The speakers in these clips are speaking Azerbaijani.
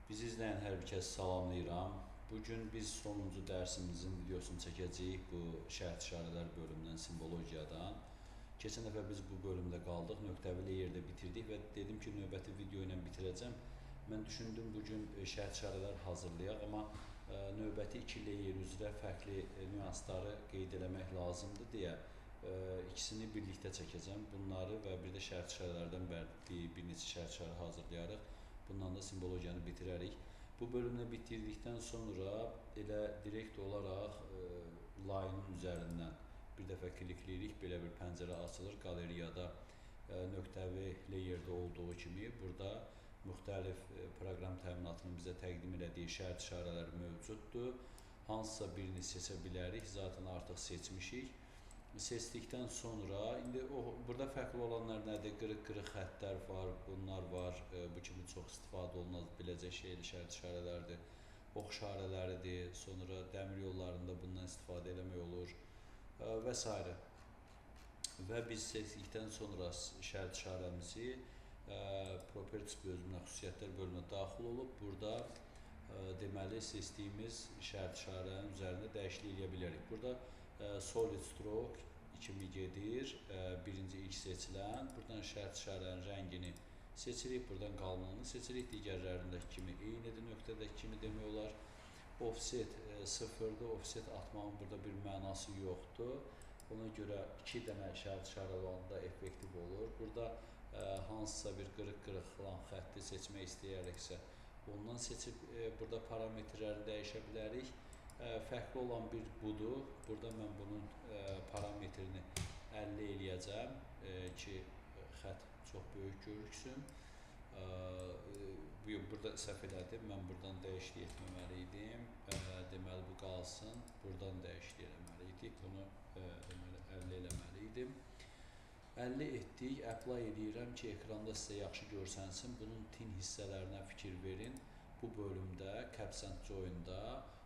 Bizi izləyən hər bir kəs salamlayıram. Bugün biz sonuncu dərsimizin videosunu çəkəcəyik bu şərt işarələr bölümündən, simbologiyadan. Keçən dəfə biz bu bölümdə qaldıq, nöqtəvi layerdə bitirdik və dedim ki, növbəti video ilə bitirəcəm. Mən düşündüm bugün şərt işarələr hazırlayaq, amma növbəti iki layer üzrə fərqli nüansları qeyd eləmək lazımdır deyə ikisini birlikdə çəkəcəm. Bunları və bir də şərt işarələrdən bir neçə şərt işarə hazırlayarıq. Bundan da simbologiyanı bitirərik. Bu bölümünü bitirdikdən sonra elə direkt olaraq layının üzərindən bir dəfə klikləyirik. Belə bir pəncərə açılır. Qaleriyada nöqtəvi layerdə olduğu kimi burada müxtəlif proqram təminatının bizə təqdim elədiyi şərt işarələr mövcuddur. Hansısa birini seçə bilərik. Zaten artıq seçmişik. Seçdikdən sonra, indi burada fərqli olanlar nədir? Qırıq-qırıq xəttlər var, bunlar var. Bu kimi çox istifadə olunaz biləcək şərt işarələrdir. Ox işarələridir, sonra dəmir yollarında bundan istifadə eləmək olur və s. Və biz seçdikdən sonra şərt işarəmizi Properties bölümünə, xüsusiyyətlər bölümünə daxil olub, burada deməli seçdiyimiz şərt işarənin üzərində dəyişiklik eləyə bilərik. Burada Solid Stroke kimi gedir, birinci ilk seçilən. Buradan şərt işarənin rəngini seçirik, buradan qalınlığını seçirik. Digərlərindəki kimi eynidir, nöqtədəki kimi demək olar. Offset sıfırdır, offset atmağın burada bir mənası yoxdur. Ona görə iki dənə şərt işarə olanda effektiv olur. Burada hansısa bir qırıq-qırıq olan xətti seçmək istəyərəksə, ondan seçib burada parametrləri dəyişə bilərik. Fərqli olan bir budur. Burada mən bunun parametrini 50 eləyəcəm ki, xətt çox böyük görüksün. Burada səhv elədim. Mən buradan dəyişiklik etməməli idim. Deməli, bu qalsın. Buradan dəyişiklik eləməli idik. Bunu deməli, 50 eləməli idim. 50 etdik. Apply edirəm ki, ekranda sizə yaxşı görsənsin. Bunun tin hissələrinə fikir verin. Bu bölümdə, Caps and Join-da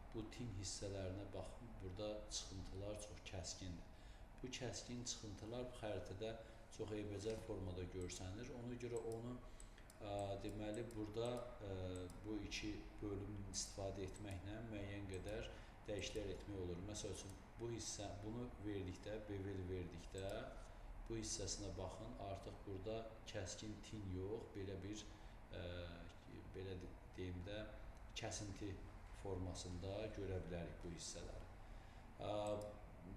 bu tin hissələrinə baxın, burada çıxıntılar çox kəskindir. Bu kəskin çıxıntılar bu xəritədə çox eybəcər formada görsənir. Ona görə onu deməli, burada bu iki bölümün istifadə etməklə müəyyən qədər dəyişikliklər etmək olur. Məsəl üçün, bu hissə, bunu verdikdə, bevel verdikdə, bu hissəsinə baxın, artıq burada kəskin tin yox, belə bir, belə deyim də, kəsinti formasında görə bilərik bu hissələri.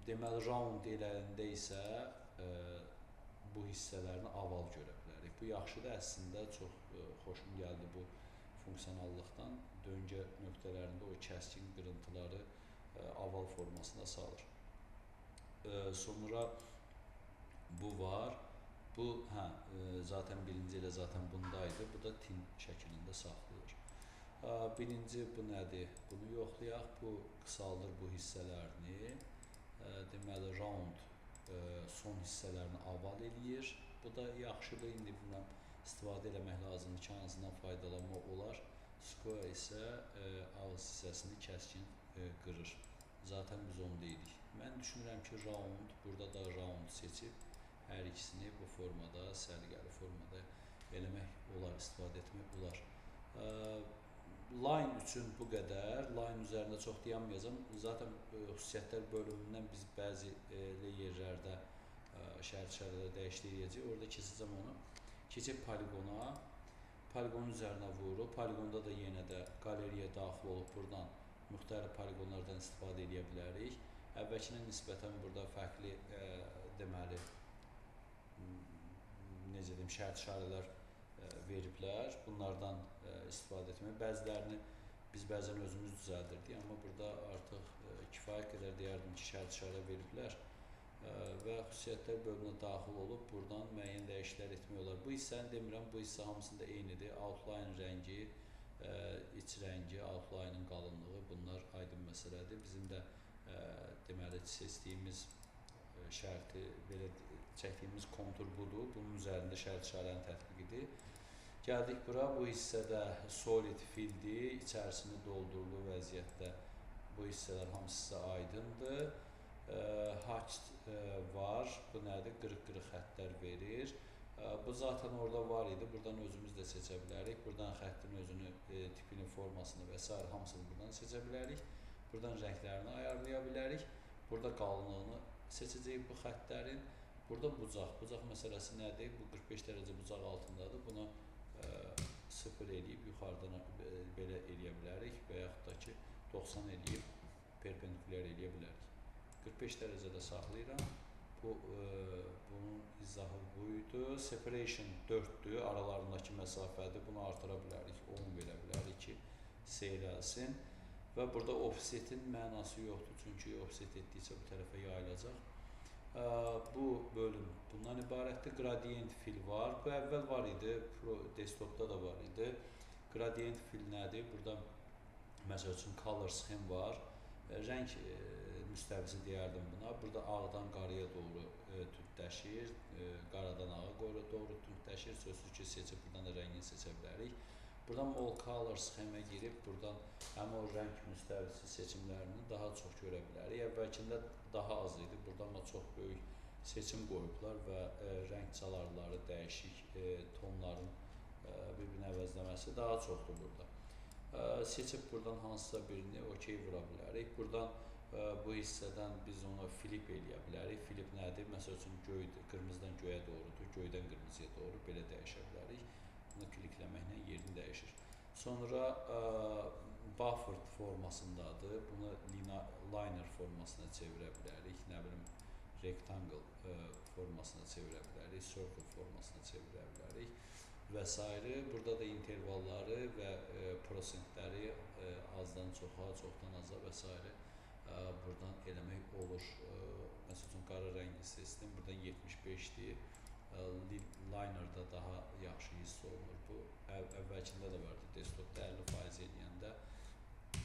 Deməli, round eləndə isə bu hissələrini aval görə bilərik. Bu yaxşıdır, əslində çox xoşum gəldi bu funksionallıqdan. Döngə nöqtələrində o kəskin qırıntıları aval formasına salır. Sonra bu var. Bu, zaten birinci elə zaten bundaydı. Bu da tin şəklində saxlayır. Birinci bu nədir? Bunu yoxlayaq. Bu qısaldır bu hissələrini. Deməli, round son hissələrini aval eləyir. Bu da yaxşıdır. İndi bundan istifadə eləmək lazımdır ki, hansından faydalanmaq olar. Square isə ağız hissəsini kəskin qırır. Zaten biz onu deyirik. Mən düşünürəm ki, round, burada da round seçib hər ikisini bu formada, səliqəli formada eləmək olar, istifadə etmək olar. Line üçün bu qədər. Line üzərində çox dayanmayacağım. Zaten xüsusiyyətlər bölümündən biz bəzi layerlərdə şərt işarələri dəyişiklik edəcəyik. Orada keçəcəm onu. Keçib poligona. Poligonun üzərinə vururuq. Poligonda da yenə də qaleriya daxil olub buradan müxtəlif poligonlardan istifadə edə bilərik. Əvvəlkinə nisbətən burada fərqli deməli, necə deyim, şərt işarələr veriblər. Bunlardan istifadə etmək. Bəzilərini biz bəzən özümüz düzəldirdik, amma burada artıq kifayət qədər deyərdim ki, şərt işarə veriblər və xüsusiyyətlər bölümünə daxil olub buradan müəyyən dəyişikliklər etmək olar. Bu hissəni demirəm, bu hissə hamısında eynidir. Outline rəngi, iç rəngi, outline'ın qalınlığı, bunlar aydın məsələdir. Bizim də deməli seçdiyimiz şərti, belə çəkdiyimiz kontur budur. Bunun üzərində şərt işarənin tətbiqidir. Gəldik bura, bu hissədə solid filldir, içərisini doldurulu vəziyyətdə bu hissələr hamısı aydındır. Hatched var, bu nədir? Qırıq-qırıq xəttlər verir. Bu zaten orada var idi, buradan özümüz də seçə bilərik. Buradan xəttin özünü tipini, formasını və s. hamısını buradan seçə bilərik. Buradan rənglərini ayarlaya bilərik. Burada qalınlığını seçəcəyik bu xəttlərin. Burada bucaq. Bucaq məsələsi nədir? Bu 45 dərəcə bucaq altındadır. Bunu 0 eləyib yuxarıdan belə eləyə bilərik və yaxud da ki 90 eləyib perpendikulyar eləyə bilərik. 45 dərəcədə saxlayıram. Bunun izahı buydu. Separation 4-dür, aralarındakı məsafədir. Bunu artıra bilərik, 10 verə bilərik ki, seyrəlsin. Və burada offsetin mənası yoxdur, çünki offset etdikcə bu tərəfə yayılacaq. Bu bölüm bundan ibarətdir. Gradient fill var. Bu əvvəl var idi, desktopda da var idi. Gradient fill nədir? Burada məsəl üçün color scheme var. Rəng müstəvisi deyərdim buna. Burada ağdan qarıya doğru tündləşir, qaradan ağa doğru tündləşir. Sözsüz ki, seçib buradan da rəngini seçə bilərik. Buradan all color sxemə girib, buradan həmin o rəng müstəvisi seçimlərini daha çox görə bilərik. Əvvəlkində daha az idi. Buradan da çox böyük seçim qoyublar və rəng çalarları, dəyişik tonların bir-birini əvəzləməsi daha çoxdur burada. Seçib buradan hansısa birini okey vura bilərik. Buradan bu hissədən biz onu flip eləyə bilərik. Flip nədir? Məsəl üçün qırmızıdan göyə doğrudur, göydən qırmızıya doğru belə dəyişə bilərik. Bunu klikləməklə yerini dəyişir. Sonra buffered formasındadır. Bunu liner formasına çevirə bilərik. Nə bilim, rectangle formasına çevirə bilərik, circle formasına çevirə bilərik və s. Burada da intervalları və prosentləri azdan çoxa, çoxdan aza və s. buradan eləmək olur. Məsəl üçün, qara rəngi seçdim. Buradan 75-dir. Liner'da daha yaxşı hiss olunur bu. Əvvəlkində də vardı. Desktopda 50% eləyəndə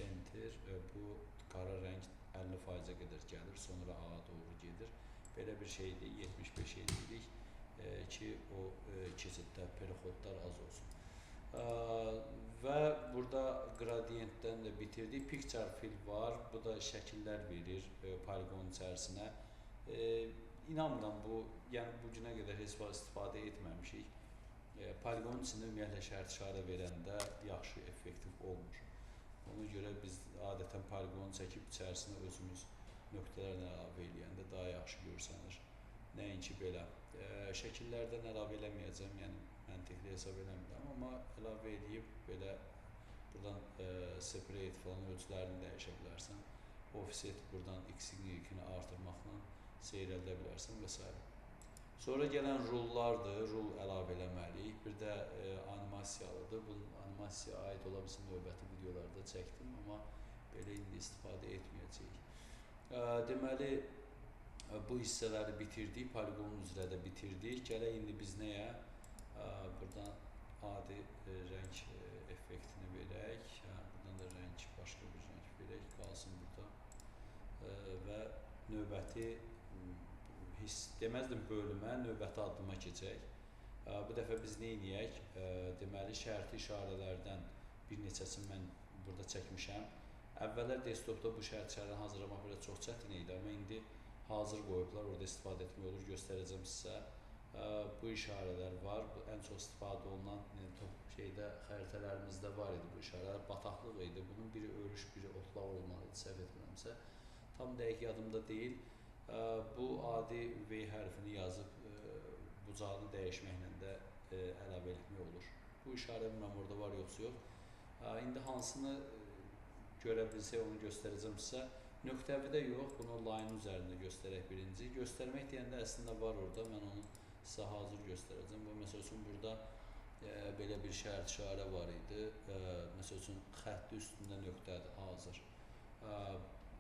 enter, bu qara rəng 50%-ə qədər gəlir, sonra ağa doğru gedir. Belə bir şeydir. 75 eləyirik ki, o keçiddə periodlar az olsun. Və burada gradientdən də bitirdik. Picture fill var. Bu da şəkillər verir poligon içərisinə. İnanmıram bu, yəni bu günə qədər heç vaxt istifadə etməmişik. Poligonun içində ümumiyyətlə şərt işarə verəndə yaxşı, effektiv olmur. Ona görə biz adətən poligonu çəkib içərisinə özümüz nöqtələrlə əlavə eləyəndə daha yaxşı görsənir. Nəinki belə. Şəkillərdən əlavə eləməyəcəm, yəni məntiqli hesab eləmirəm, amma əlavə edib belə buradan separate falan ölçülərini dəyişə bilərsən. Offset buradan x-in y-ni artırmaqla seyrəldə bilərsən və s. Sonra gələn rullardır, rul əlavə eləməliyik. Bir də animasiyalıdır. Bu animasiyaya aid ola bilsin növbəti videolarda çəkdim, amma belə indi istifadə etməyəcəyik. Deməli, bu hissələri bitirdik, poligonun üzrə də bitirdik. Gələk indi biz nəyə? Buradan adi rəng effektini verək. Buradan da rəng, başqa bir rəng verək, qalsın burada. Və növbəti deməzdim bölümə, növbəti addıma keçək. Bu dəfə biz nə edəyək? Deməli, şərti işarələrdən bir neçəsini mən burada çəkmişəm. Əvvəllər desktopda bu şərt işarəni hazırlamaq belə çox çətin idi, amma indi hazır qoyublar, orada istifadə etmək olur, göstərəcəm sizə. Bu işarələr var, ən çox istifadə olunan xəritələrimizdə var idi bu işarələr, bataqlıq idi. Bunun biri örüş, biri otlaq olmalıdır, səhv etmirəmsə. Tam dəqiq yadımda deyil. Bu adi V hərfini yazıb bucağını dəyişməklə də əlavə etmək olur. Bu işarə bilməm orada var yoxsa yox. İndi hansını görə bilsək onu göstərəcəm sizə. Nöqtəvidə yox, bunu line üzərində göstərək birinci. Göstərmək deyəndə əslində var orada, mən onu sizə hazır göstərəcəm. Məsəl üçün, burada belə bir şərt işarə var idi. Məsəl üçün, xətti üstündə nöqtədir, hazır.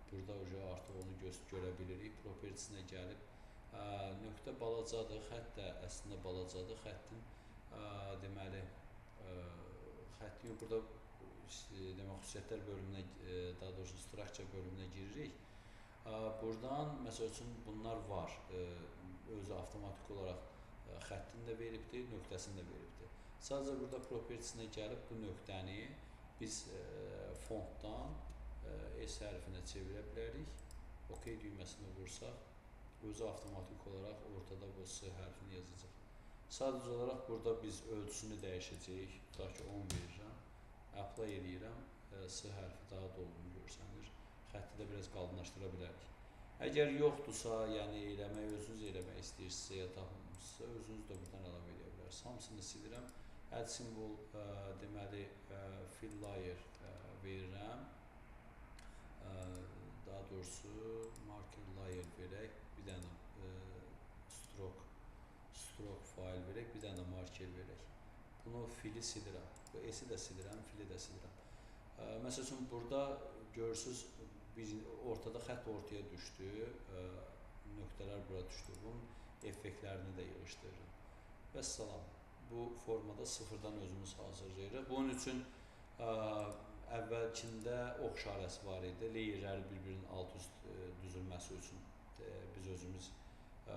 Burada artıq onu görə bilirik. Propertisinə gəlib. Nöqtə balacadır, xətt də əslində balacadır. Xəttin, deməli, xəttin burada xüsusiyyətlər bölümünə, daha doğrusu structure bölümünə giririk. Buradan, məsəl üçün, bunlar var. Özü avtomatik olaraq xəttin də veribdir, nöqtəsini də veribdir. Sadəcə burada propertisinə gəlib bu nöqtəni biz fontdan S hərfinə çevirə bilərik. OK düyməsini vursaq, özü avtomatik olaraq ortada bu S hərfini yazacaq. Sadəcə olaraq burada biz ölçüsünü dəyişəcəyik. Tutaq ki, 10 verirəm. apply edirəm, S hərfi daha dolğun görsənir. Xətti də biraz qalınlaşdıra bilərik. Əgər yoxdursa, yəni özünüz eləmək istəyirsinizsə, ya tapmırsınızsa, özünüz də buradan əlavə edə bilərsiniz. Hamısını silirəm. Add symbol, deməli, fill layer verirəm. Daha doğrusu marker layer verək, bir dənə stroke fayl verək, bir dənə marker verək. Bunu fili silirəm. Bu S-i də silirəm, fili də silirəm. Məsəl üçün, burada görürsünüz, ortada xətt ortaya düşdü, nöqtələr bura düşdü. Bunun effektlərini də yığışdırırım. Vəssalam. Bu formada sıfırdan özümüz hazırlayırıq. Bunun üçün əvvəlkində ox işarəsi var idi. Layerləri bir-birinin alt-üst düzülməsi üçün biz özümüz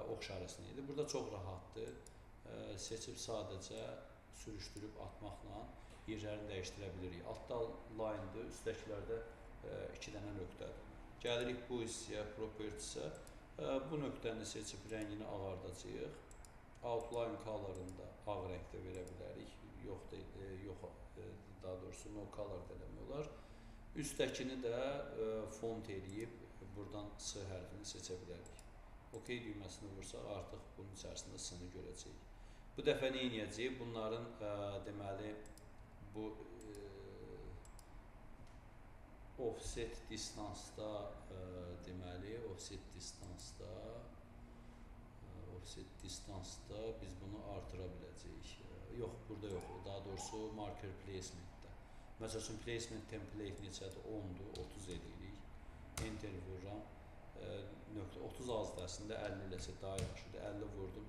ox işarəsini idi. Burada çox rahatdır. Seçib sadəcə sürüşdürüb atmaqla yerlərini dəyişdirə bilirik. Altda line-dır, üstdəkilərdə 2 dənə nöqtədir. Gəlirik bu hissəyə, properties-ə. Bu nöqtəni seçib rəngini ağardacağıq. Outline color-ını da ağ rəngdə verə bilərik. Daha doğrusu no color da eləmək olar. Üstdəkini də font eləyib buradan S hərfini seçə bilərik. OK düyməsini vursaq artıq bunun içərisində S-ni görəcəyik. Bu dəfə nə edəcəyik? Bunların deməli bu offset distansda deməli offset distansda biz bunu artıra biləcəyik. Yox, burada yox. Daha doğrusu marker placement-də. Məsəl üçün placement template neçədir? 10-dur, 30 edirik. Enter vururam. 30 azdır əslində, 50 eləsə daha yaxşıdır. 50 vurdum.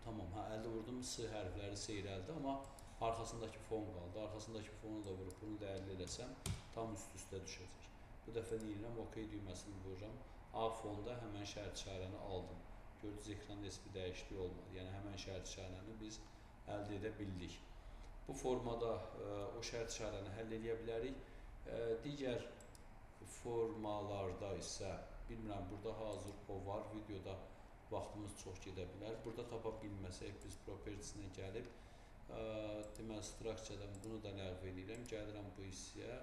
Tamam, 50 vurdum, S hərfləri seyrəldi, amma arxasındakı fon qaldı. Arxasındakı fonu da vurub, bunu da 50 eləsəm, tam üst-üstə düşəcək. Bu dəfə nə edirəm? OK düyməsini vururam. A fonda həmən şərt işarəni aldım. Gördünüz, ekranda heç bir dəyişiklik olmadı. Yəni, həmən şərt işarəni biz əldə edə bildik. Bu formada o şərt işarəni həll edə bilərik. Digər formalarda isə, bilmirəm, burada hazır o var, videoda vaxtımız çox gedə bilər. Burada tapa bilməsək, biz properties-nə gəlib, deməli, structure-dan bunu da ləğv edirəm. Gəlirəm bu hissəyə,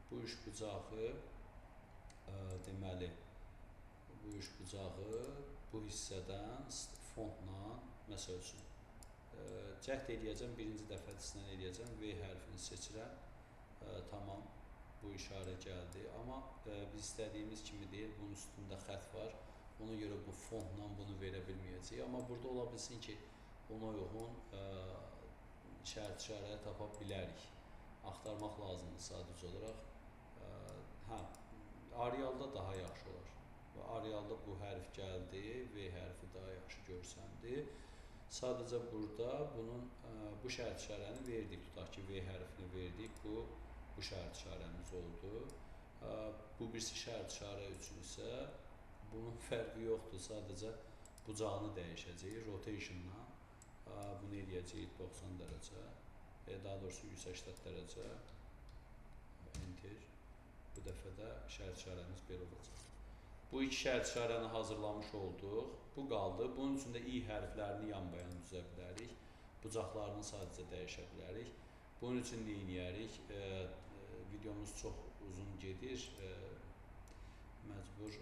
bu üç bucağı, deməli, bu üç bucağı bu hissədən fontla, məsəl üçün, cəhd eləyəcəm, birinci dəfəçisindən eləyəcəm, V hərfini seçirəm, tamam, bu işarə gəldi. Amma biz istədiyimiz kimi deyil, bunun üstündə xətt var, ona görə bu fontla bunu verə bilməyəcəyik. Amma burada ola bilsin ki, ona uyğun şərt işarəyə tapa bilərik. Axtarmaq lazımdır sadəcə olaraq. Arialda daha yaxşı olar. Arialda bu hərf gəldi, V hərfi daha yaxşı görsəndi. Sadəcə burada bu şərt işarəni verdik. Tutaq ki, V hərfini verdik, bu şərt işarəmiz oldu. Bu birisi şərt işarə üçün isə bunun fərqi yoxdur. Sadəcə bucağını dəyişəcəyik rotation-la. Bunu eləyəcəyik 90 dərəcə, daha doğrusu 180 dərəcə. Enter. Bu dəfə də şərt işarəmiz belə olacaq. Bu iki şərt işarəni hazırlamış olduq. Bu qaldı. Bunun üçün də i hərflərini yan-bayan düzə bilərik. Bucaqlarını sadəcə dəyişə bilərik. Bunun üçün nə edərik? Videomuz çox uzun gedir. Məcbur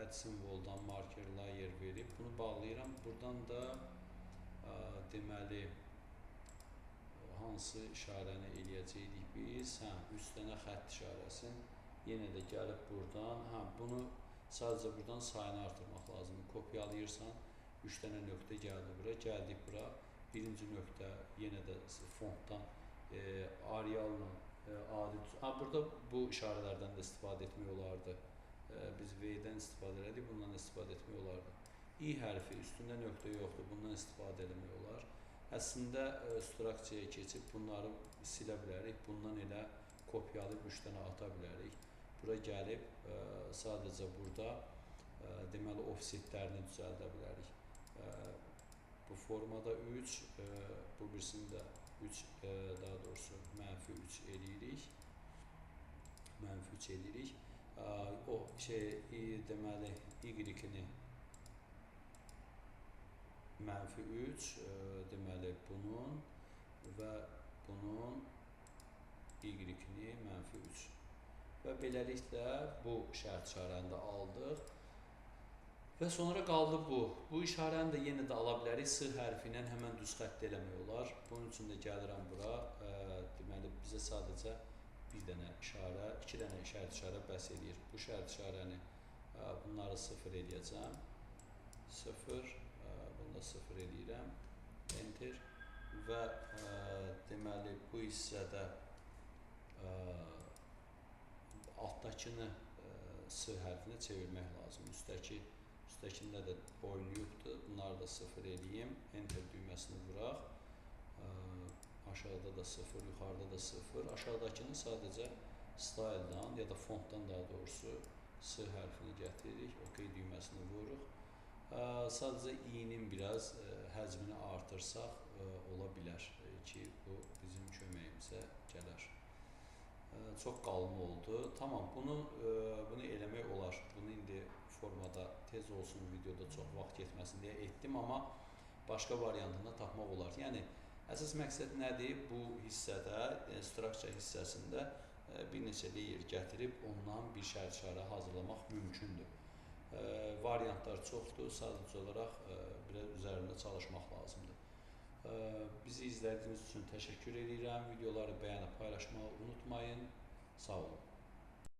add simvoldan marker layer verib bunu bağlayıram. Buradan da deməli hansı işarəni eləyəcəkdik biz? Üç dənə xətt işarəsin. Yenə də gəlib buradan, bunu sadəcə buradan sayını artırmaq lazımdır. Kopyalayırsan, 3 dənə nöqtə gəldi bura, gəldik bura. Birinci nöqtə yenə də fontdan Arial'la adi. Burada bu işarələrdən də istifadə etmək olardı. Biz V-dən istifadə edirik, bundan istifadə etmək olardı. I hərfi üstündə nöqtə yoxdur, bundan istifadə etmək olar. Əslində, structure-yə keçib bunları silə bilərik, bundan elə kopyalayıb 3 dənə ata bilərik. Bura gəlib, sadəcə burada deməli offsetlərini düzəldə bilərik. Bu formada 3, bu birisini də 3, daha doğrusu -3 eləyirik. -3 eləyirik. O deməli, y-ni -3, deməli bunun və bunun y-ni -3. Və beləliklə bu şərt işarəni də aldıq. Və sonra qaldı bu. Bu işarəni də yenə də ala bilərik. S hərfi ilə həmən düz xətt eləmək olar. Bunun üçün də gəlirəm bura. Deməli, bizə sadəcə bir dənə işarə, iki dənə şərt işarə bəs edir. Bu şərt işarəni bunları 0 eləyəcəm. 0, bunu da 0 eləyirəm. Enter. Və deməli, bu hissədə altdakını S hərfinə çevirmək lazım. Üstdəkində də boynu yoxdur. Bunları da 0 eləyim. Enter düyməsini vuraq. Aşağıda da 0, yuxarıda da 0. Aşağıdakını sadəcə style'dan ya da fontdan daha doğrusu S hərfini gətiririk. OK düyməsini vururuq. Sadəcə i-nin biraz həcmini artırsaq ola bilər ki, bu bizim köməyimizə gələr. Çox qalın oldu. Tamam, bunu eləmək olar. Bunu indi formada tez olsun, videoda çox vaxt getməsin deyə etdim, amma başqa variantını tapmaq olar. Yəni, əsas məqsəd nədir? Bu hissədə, structure hissəsində bir neçə layer gətirib ondan bir şərt işarə hazırlamaq mümkündür. Variantlar çoxdur, sadəcə olaraq biraz üzərində çalışmaq lazımdır. Bizi izlədiyiniz üçün təşəkkür edirəm. Videoları bəyənib paylaşmağı unutmayın. Sağ olun.